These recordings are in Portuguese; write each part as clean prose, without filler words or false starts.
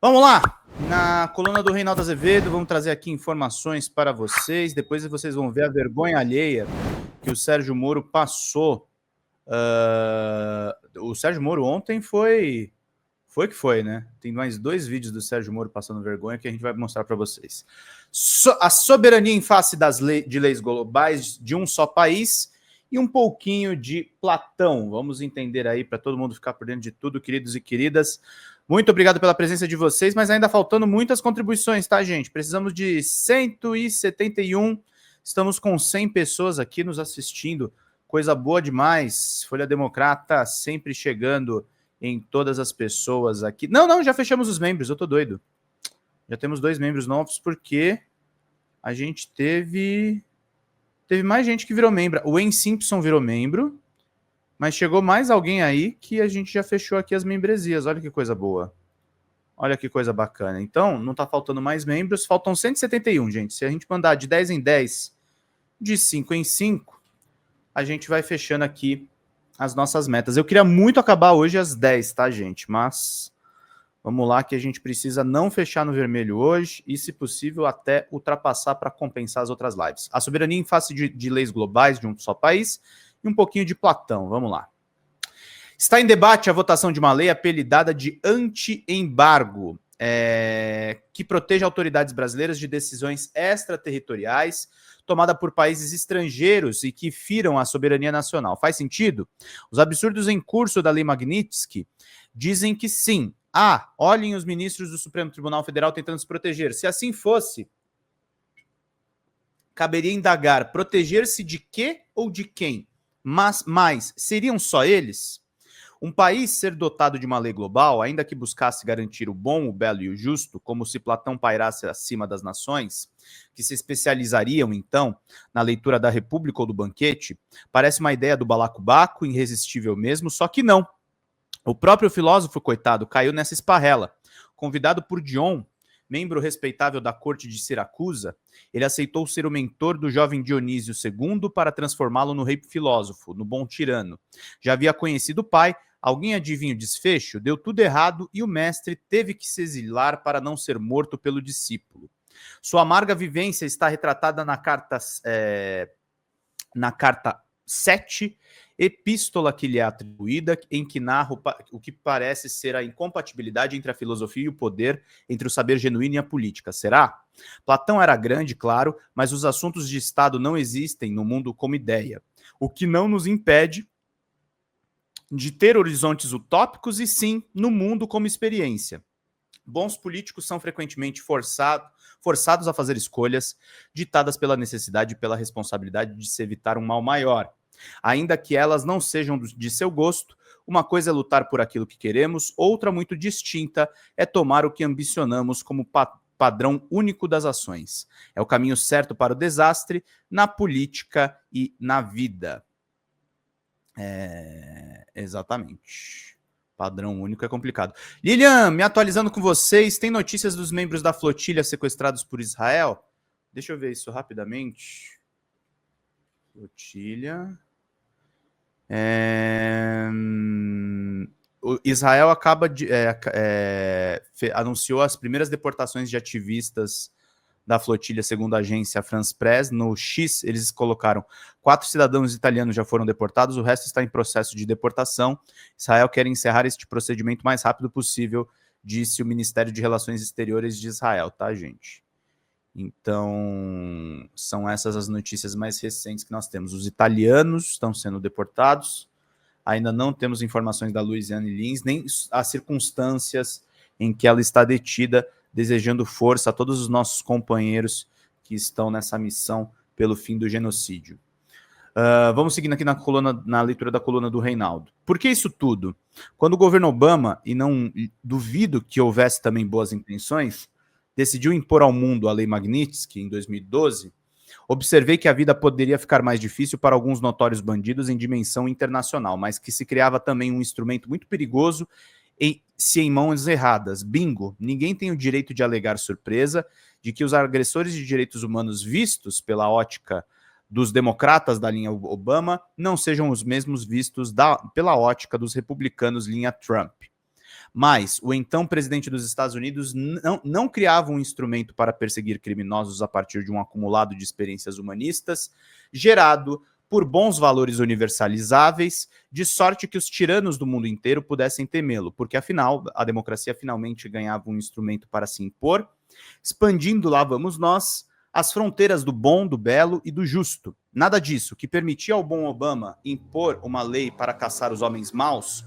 Vamos lá! Na coluna do Reinaldo Azevedo, vamos trazer aqui informações para vocês. Depois vocês vão ver a vergonha alheia que o Sérgio Moro passou. O Sérgio Moro ontem foi que foi, né? Tem mais 2 vídeos do Sérgio Moro passando vergonha que a gente vai mostrar para vocês. A soberania em face de leis globais de um só país e um pouquinho de Platão. Vamos entender aí para todo mundo ficar por dentro de tudo, queridos e queridas. Muito obrigado pela presença de vocês, mas ainda faltando muitas contribuições, tá, gente? Precisamos de 171. Estamos com 100 pessoas aqui nos assistindo. Coisa boa demais. Folha Democrata sempre chegando em todas as pessoas aqui. Não, já fechamos os membros, eu tô doido. Já temos 2 membros novos, porque a gente teve mais gente que virou membro. O Wayne Simpson virou membro, mas chegou mais alguém aí que a gente já fechou aqui as membresias. Olha que coisa boa. Olha que coisa bacana. Então, não tá faltando mais membros, faltam 171, gente. Se a gente mandar de 10 em 10, de 5 em 5, a gente vai fechando aqui as nossas metas. Eu queria muito acabar hoje às 10, tá, gente? Mas vamos lá que a gente precisa não fechar no vermelho hoje e, se possível, até ultrapassar para compensar as outras lives. A soberania em face de leis globais de um só país e um pouquinho de Platão. Vamos lá. Está em debate a votação de uma lei apelidada de anti-embargo, que protege autoridades brasileiras de decisões extraterritoriais tomada por países estrangeiros e que firam a soberania nacional. Faz sentido? Os absurdos em curso da Lei Magnitsky dizem que sim. Olhem os ministros do Supremo Tribunal Federal tentando se proteger. Se assim fosse, caberia indagar, proteger-se de quê ou de quem? Mas seriam só eles? Um país ser dotado de uma lei global, ainda que buscasse garantir o bom, o belo e o justo, como se Platão pairasse acima das nações, que se especializariam, então, na leitura da República ou do Banquete, parece uma ideia do balacobaco, irresistível mesmo, só que não. O próprio filósofo, coitado, caiu nessa esparrela. Convidado por Dion, membro respeitável da corte de Siracusa, ele aceitou ser o mentor do jovem Dionísio II para transformá-lo no rei filósofo, no bom tirano. Já havia conhecido o pai. Alguém adivinha o desfecho? Deu tudo errado e o mestre teve que se exilar para não ser morto pelo discípulo. Sua amarga vivência está retratada na carta 7, epístola que lhe é atribuída, em que narra o que parece ser a incompatibilidade entre a filosofia e o poder, entre o saber genuíno e a política. Será? Platão era grande, claro, mas os assuntos de Estado não existem no mundo como ideia, o que não nos impede de ter horizontes utópicos e sim no mundo como experiência. Bons políticos são frequentemente forçados a fazer escolhas ditadas pela necessidade e pela responsabilidade de se evitar um mal maior. Ainda que elas não sejam de seu gosto, uma coisa é lutar por aquilo que queremos, outra muito distinta é tomar o que ambicionamos como padrão único das ações. É o caminho certo para o desastre na política e na vida. Exatamente. Padrão único é complicado. Lilian, me atualizando com vocês, tem notícias dos membros da flotilha sequestrados por Israel? Deixa eu ver isso rapidamente. Flotilha. O Israel anunciou as primeiras deportações de ativistas da flotilha, segundo a agência France Press. No X, eles colocaram 4 cidadãos italianos já foram deportados, o resto está em processo de deportação. Israel quer encerrar este procedimento o mais rápido possível, disse o Ministério de Relações Exteriores de Israel, tá, gente? Então, são essas as notícias mais recentes que nós temos. Os italianos estão sendo deportados, ainda não temos informações da Louisiane Lins, nem as circunstâncias em que ela está detida, desejando força a todos os nossos companheiros que estão nessa missão pelo fim do genocídio. Vamos seguindo aqui na leitura da coluna do Reinaldo. Por que isso tudo? Quando o governo Obama, e não duvido que houvesse também boas intenções, decidiu impor ao mundo a Lei Magnitsky em 2012, observei que a vida poderia ficar mais difícil para alguns notórios bandidos em dimensão internacional, mas que se criava também um instrumento muito perigoso se em mãos erradas. Bingo, ninguém tem o direito de alegar surpresa de que os agressores de direitos humanos vistos pela ótica dos democratas da linha Obama não sejam os mesmos vistos pela ótica dos republicanos linha Trump. Mas o então presidente dos Estados Unidos não criava um instrumento para perseguir criminosos a partir de um acumulado de experiências humanistas gerado por bons valores universalizáveis, de sorte que os tiranos do mundo inteiro pudessem temê-lo, porque afinal a democracia finalmente ganhava um instrumento para se impor, expandindo, lá vamos nós, as fronteiras do bom, do belo e do justo. Nada disso, que permitia ao bom Obama impor uma lei para caçar os homens maus,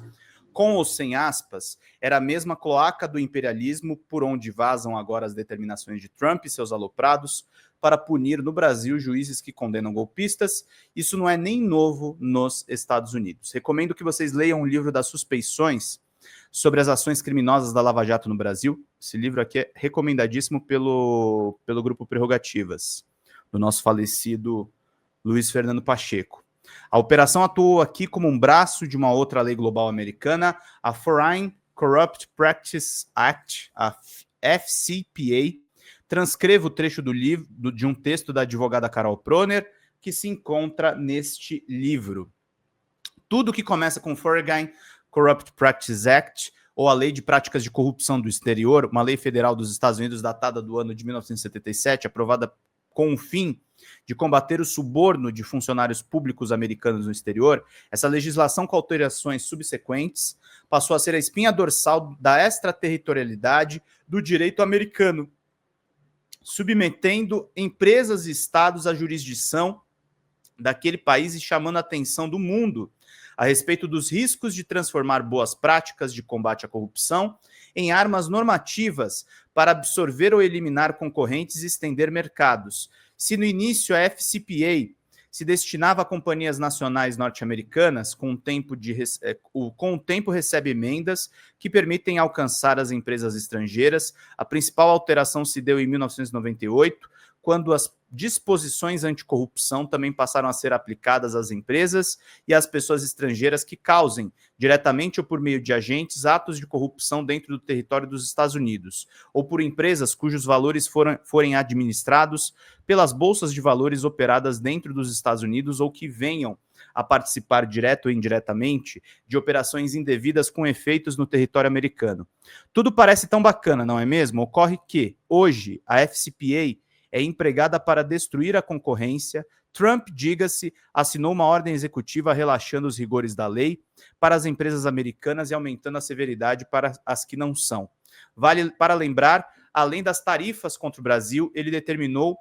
com ou sem aspas, era a mesma cloaca do imperialismo por onde vazam agora as determinações de Trump e seus aloprados para punir no Brasil juízes que condenam golpistas. Isso não é nem novo nos Estados Unidos. Recomendo que vocês leiam o livro das suspeições sobre as ações criminosas da Lava Jato no Brasil. Esse livro aqui é recomendadíssimo pelo grupo Prerrogativas, do nosso falecido Luiz Fernando Pacheco. A operação atuou aqui como um braço de uma outra lei global americana, a Foreign Corrupt Practice Act, a FCPA. Transcrevo o trecho do livro, de um texto da advogada Carol Proner, que se encontra neste livro. Tudo que começa com Foreign Corrupt Practice Act, ou a Lei de Práticas de Corrupção do Exterior, uma lei federal dos Estados Unidos datada do ano de 1977, aprovada com o fim de combater o suborno de funcionários públicos americanos no exterior. Essa legislação, com alterações subsequentes, passou a ser a espinha dorsal da extraterritorialidade do direito americano, submetendo empresas e estados à jurisdição daquele país e chamando a atenção do mundo a respeito dos riscos de transformar boas práticas de combate à corrupção em armas normativas para absorver ou eliminar concorrentes e estender mercados. Se no início a FCPA se destinava a companhias nacionais norte-americanas, com o tempo recebe emendas que permitem alcançar as empresas estrangeiras. A principal alteração se deu em 1998, quando as disposições anticorrupção também passaram a ser aplicadas às empresas e às pessoas estrangeiras que causem, diretamente ou por meio de agentes, atos de corrupção dentro do território dos Estados Unidos, ou por empresas cujos valores forem administrados pelas bolsas de valores operadas dentro dos Estados Unidos ou que venham a participar direto ou indiretamente de operações indevidas com efeitos no território americano. Tudo parece tão bacana, não é mesmo? Ocorre que, hoje, a FCPA é empregada para destruir a concorrência. Trump, diga-se, assinou uma ordem executiva relaxando os rigores da lei para as empresas americanas e aumentando a severidade para as que não são. Vale para lembrar, além das tarifas contra o Brasil, ele determinou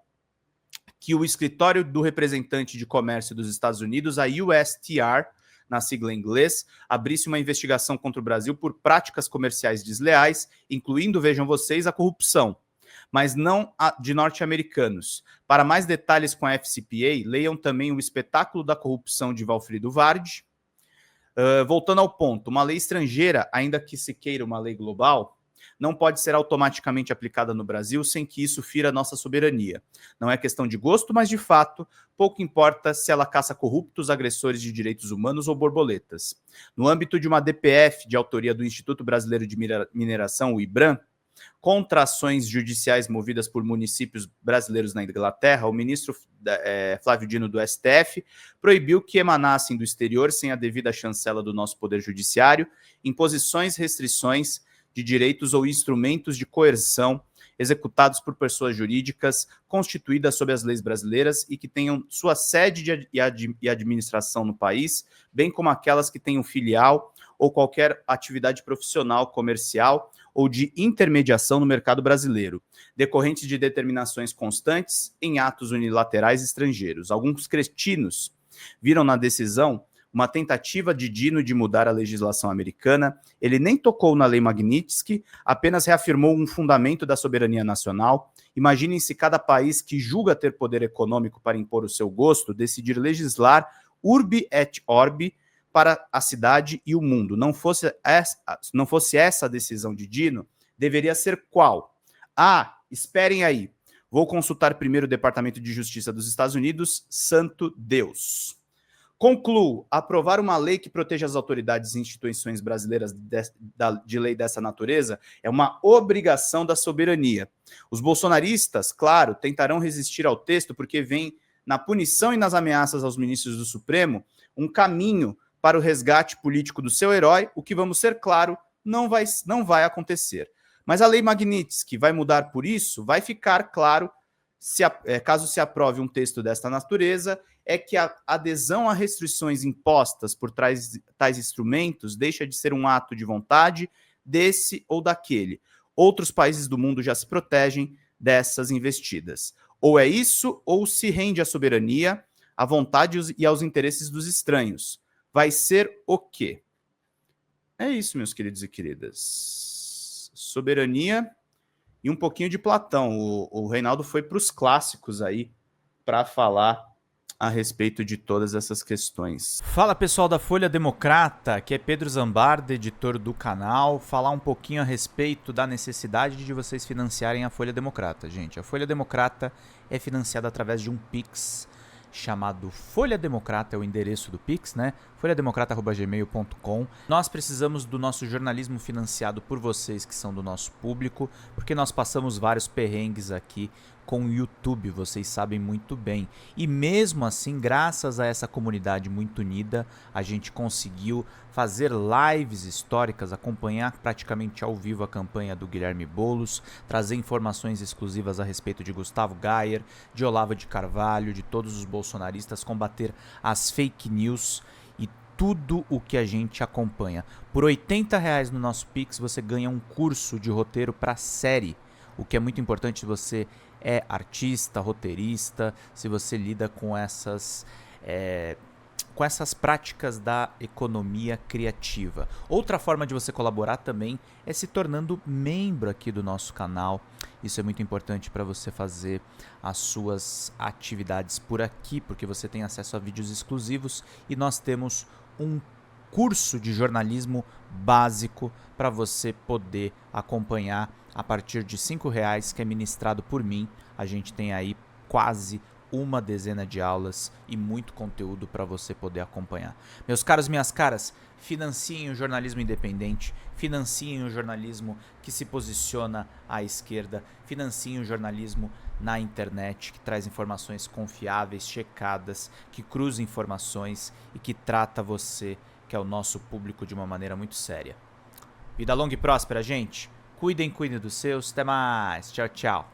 que o escritório do representante de comércio dos Estados Unidos, a USTR, na sigla em inglês, abrisse uma investigação contra o Brasil por práticas comerciais desleais, incluindo, vejam vocês, a corrupção, mas não de norte-americanos. Para mais detalhes com a FCPA, leiam também o Espetáculo da Corrupção de Valfrido Vardi. Voltando ao ponto, uma lei estrangeira, ainda que se queira uma lei global, não pode ser automaticamente aplicada no Brasil sem que isso fira nossa soberania. Não é questão de gosto, mas de fato, pouco importa se ela caça corruptos, agressores de direitos humanos ou borboletas. No âmbito de uma DPF de autoria do Instituto Brasileiro de Mineração, o IBRAM, contra ações judiciais movidas por municípios brasileiros na Inglaterra, o ministro Flávio Dino do STF proibiu que emanassem do exterior, sem a devida chancela do nosso Poder Judiciário, imposições, restrições de direitos ou instrumentos de coerção executados por pessoas jurídicas constituídas sob as leis brasileiras e que tenham sua sede e administração no país, bem como aquelas que tenham filial ou qualquer atividade profissional, comercial ou de intermediação no mercado brasileiro, decorrentes de determinações constantes em atos unilaterais estrangeiros. Alguns cretinos viram na decisão uma tentativa de Dino de mudar a legislação americana. Ele nem tocou na lei Magnitsky, apenas reafirmou um fundamento da soberania nacional. Imaginem se cada país que julga ter poder econômico para impor o seu gosto decidir legislar urbi et orbi para a cidade e o mundo. Não fosse essa a decisão de Dino, deveria ser qual? Esperem aí. Vou consultar primeiro o Departamento de Justiça dos Estados Unidos. Santo Deus. Concluo, aprovar uma lei que proteja as autoridades e instituições brasileiras de lei dessa natureza é uma obrigação da soberania. Os bolsonaristas, claro, tentarão resistir ao texto porque vem na punição e nas ameaças aos ministros do Supremo um caminho para o resgate político do seu herói, o que, vamos ser claro, não vai acontecer. Mas a Lei Magnitsky vai mudar por isso? Vai ficar claro, caso se aprove um texto desta natureza, é que a adesão a restrições impostas por tais instrumentos deixa de ser um ato de vontade desse ou daquele. Outros países do mundo já se protegem dessas investidas. Ou é isso, ou se rende à soberania, à vontade e aos interesses dos estranhos. Vai ser o quê? É isso, meus queridos e queridas. Soberania e um pouquinho de Platão. O Reinaldo foi para os clássicos aí para falar a respeito de todas essas questões. Fala pessoal da Folha Democrata, aqui é Pedro Zambarda, editor do canal, falar um pouquinho a respeito da necessidade de vocês financiarem a Folha Democrata, gente. A Folha Democrata é financiada através de um Pix chamado Folha Democrata, é o endereço do Pix, né? folhademocrata@gmail.com. Nós precisamos do nosso jornalismo financiado por vocês que são do nosso público, porque nós passamos vários perrengues aqui com o YouTube, vocês sabem muito bem. E mesmo assim, graças a essa comunidade muito unida, a gente conseguiu fazer lives históricas, acompanhar praticamente ao vivo a campanha do Guilherme Boulos, trazer informações exclusivas a respeito de Gustavo Gayer, de Olavo de Carvalho, de todos os bolsonaristas, combater as fake news e tudo o que a gente acompanha. Por R$80 no nosso Pix você ganha um curso de roteiro para série, o que é muito importante se você é artista, roteirista, se você lida com essas práticas da economia criativa. Outra forma de você colaborar também é se tornando membro aqui do nosso canal. Isso é muito importante para você fazer as suas atividades por aqui, porque você tem acesso a vídeos exclusivos e nós temos um curso de jornalismo básico para você poder acompanhar a partir de R$5, que é ministrado por mim. A gente tem aí quase uma dezena de aulas e muito conteúdo para você poder acompanhar. Meus caros, minhas caras, financiem o jornalismo independente, financiem o jornalismo que se posiciona à esquerda, financiem o jornalismo na internet, que traz informações confiáveis, checadas, que cruza informações e que trata você, que é o nosso público, de uma maneira muito séria. Vida longa e próspera, gente. Cuidem dos seus. Até mais. Tchau, tchau.